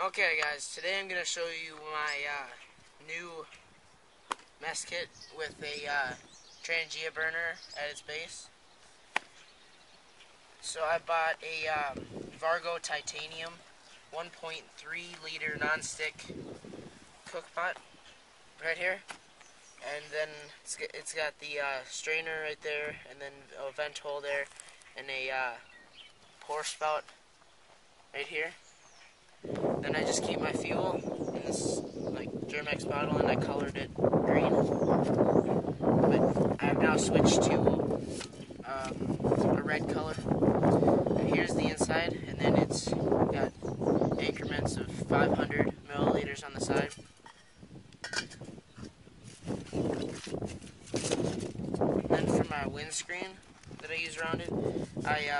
Okay guys, today I'm going to show you my new mess kit with a Trangia burner at its base. So I bought a Vargo Titanium 1.3 liter non-stick cook pot right here. And then it's got the strainer right there, and then a vent hole there, and a pour spout right here. Then I just keep my fuel in this like Germex bottle, and I colored it green. But I have now switched to a red color. And here's the inside, and then it's got increments of 500 milliliters on the side. And then for my windscreen that I use around it, I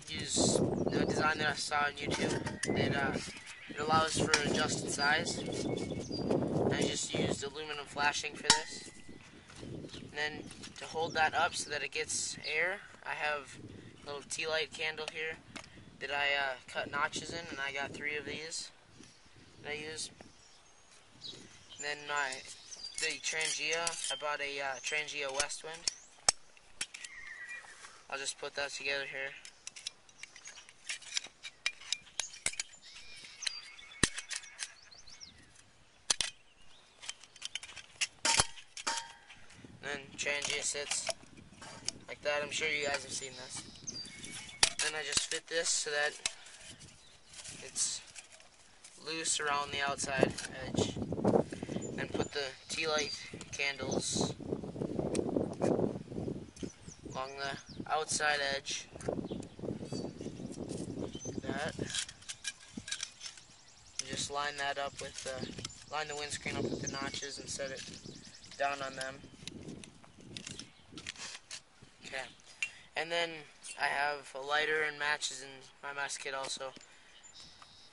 use the design that I saw on YouTube. It allows for adjusted size. I just used aluminum flashing for this. And then to hold that up so that it gets air, I have a little tea light candle here that I cut notches in, and I got 3 of these that I use. And then the Trangia, I bought a Trangia Westwind. I'll just put that together here. And then Trangia sits like that. I'm sure you guys have seen this. Then I just fit this so that it's loose around the outside edge. Then put the tea light candles along the outside edge. That. And just line that up with line the windscreen up with the notches and set it down on them. Okay. And then I have a lighter and matches in my mess kit also.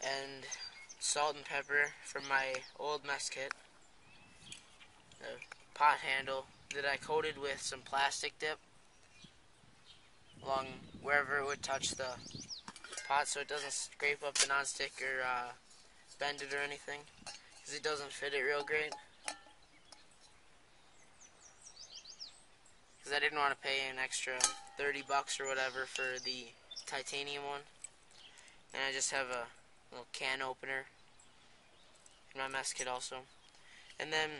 And salt and pepper from my old mess kit. A pot handle that I coated with some plastic dip along wherever it would touch the pot, so it doesn't scrape up the nonstick or bend it or anything, because it doesn't fit it real great. Because I didn't want to pay an extra $30 or whatever for the titanium one. And I just have a little can opener in my mess kit also. And then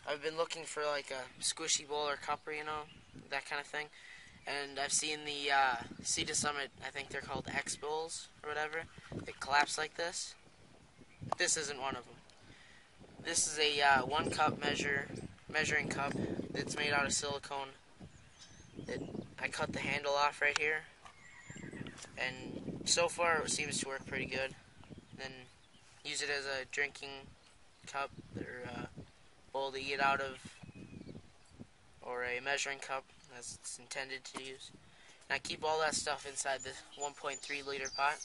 I've been looking for like a squishy bowl or cupper, you know, that kind of thing. And I've seen the Sea to Summit, I think they're called X bowls or whatever. They collapse like this. This isn't one of them. This is a 1 cup measuring cup that's made out of silicone. I cut the handle off right here, and so far it seems to work pretty good. Then use it as a drinking cup or bowl to eat out of, or a measuring cup as it's intended to use. And I keep all that stuff inside the 1.3 liter pot.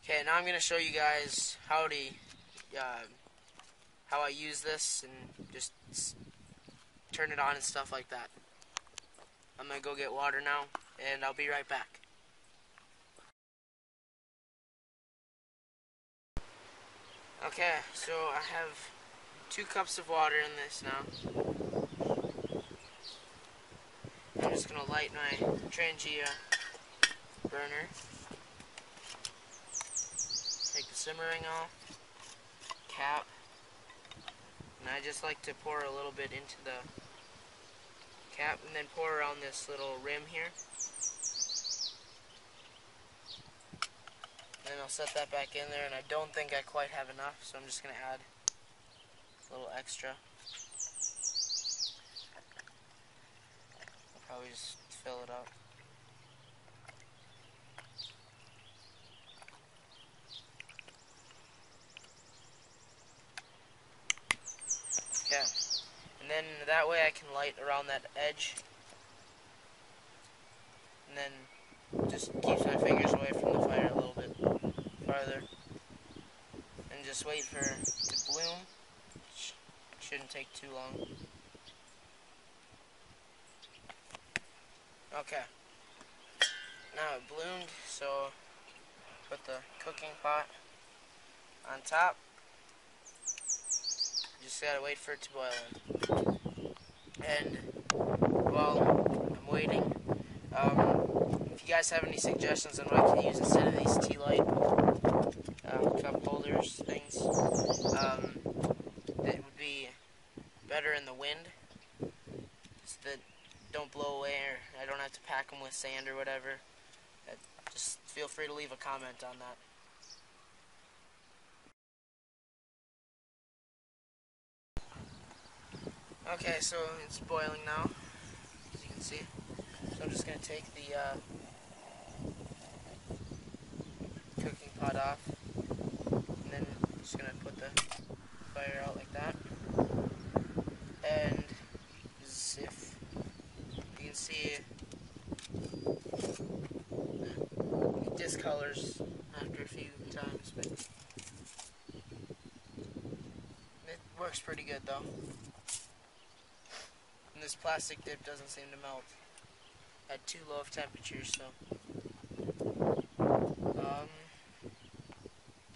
Okay, now I'm going to show you guys how I use this and just turn it on and stuff like that. I'm going to go get water now, and I'll be right back. Okay, so I have 2 cups of water in this now. I'm just going to light my Trangia burner. Take the simmering off, cap, and I just like to pour a little bit into the cap and then pour around this little rim here. Then I'll set that back in there, and I don't think I quite have enough, so I'm just going to add a little extra. I'll probably just fill it up. Okay, and then that way I can light around that edge, and then just keeps my fingers away from the fire a little bit farther, and just wait for it to bloom. Shouldn't take too long. Okay, now it bloomed, so put the cooking pot on top. Just gotta wait for it to boil in. And while I'm waiting, if you guys have any suggestions on what I can use instead of these tea light cup holders things, that would be better in the wind, so that don't blow away, or I don't have to pack them with sand or whatever. Just feel free to leave a comment on that. Okay, so it's boiling now, as you can see. So I'm just going to take the cooking pot off, and then I'm just going to put the fire out like that. And as if you can see, it discolors after a few times, but it works pretty good though. And this plastic dip doesn't seem to melt at too low of temperatures, so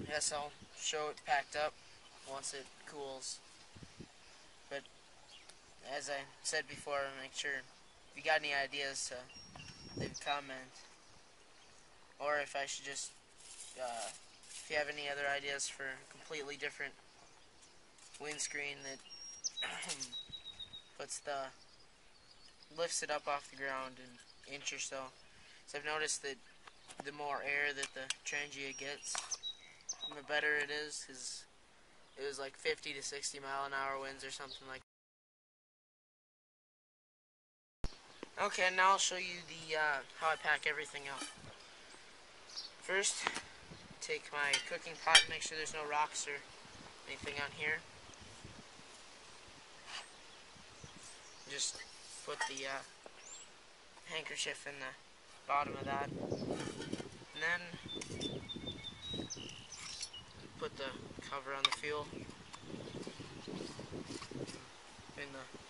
yes, I'll show it packed up once it cools. But as I said before, make sure if you got any ideas to leave a comment, or if I should just if you have any other ideas for a completely different windscreen that lifts it up off the ground an inch or so. So I've noticed that the more air that the Trangia gets, the better it is, because it was like 50 to 60 mile an hour winds or something like that. Okay, now I'll show you the how I pack everything up. First, take my cooking pot and make sure there's no rocks or anything on here. Just put the handkerchief in the bottom of that, and then put the cover on the fuel,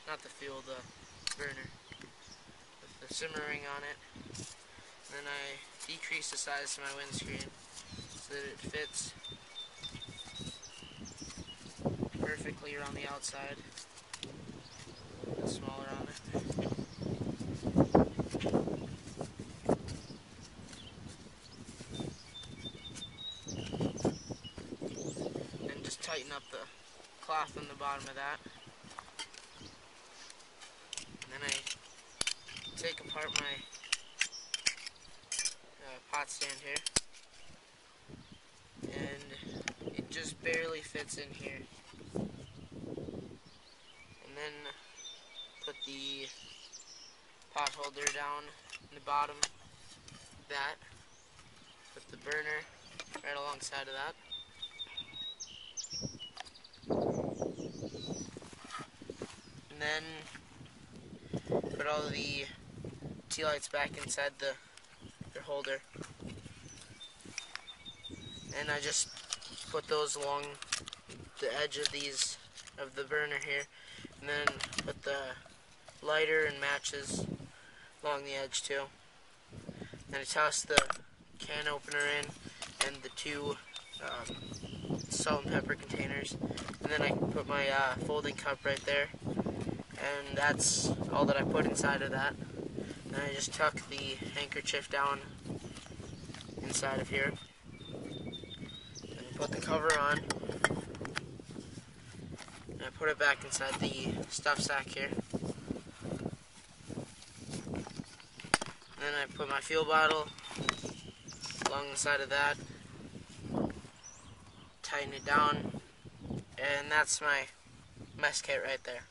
not the fuel, the burner, with the simmer ring on it. And then I decrease the size of my windscreen so that it fits perfectly around the outside, and smaller on it. And just tighten up the cloth on the bottom of that. And then I take apart my pot stand here, and it just barely fits in here. And then put the pot holder down in the bottom of that. Put the burner right alongside of that. And then put all the tea lights back inside their holder. And I just put those along the edge of the burner here, and then put the lighter and matches along the edge too. And I toss the can opener in and the two salt and pepper containers, and then I put my folding cup right there, and that's all that I put inside of that. And I just tuck the handkerchief down inside of here, and put the cover on, and I put it back inside the stuff sack here. And then I put my fuel bottle along the side of that, tighten it down, and that's my mess kit right there.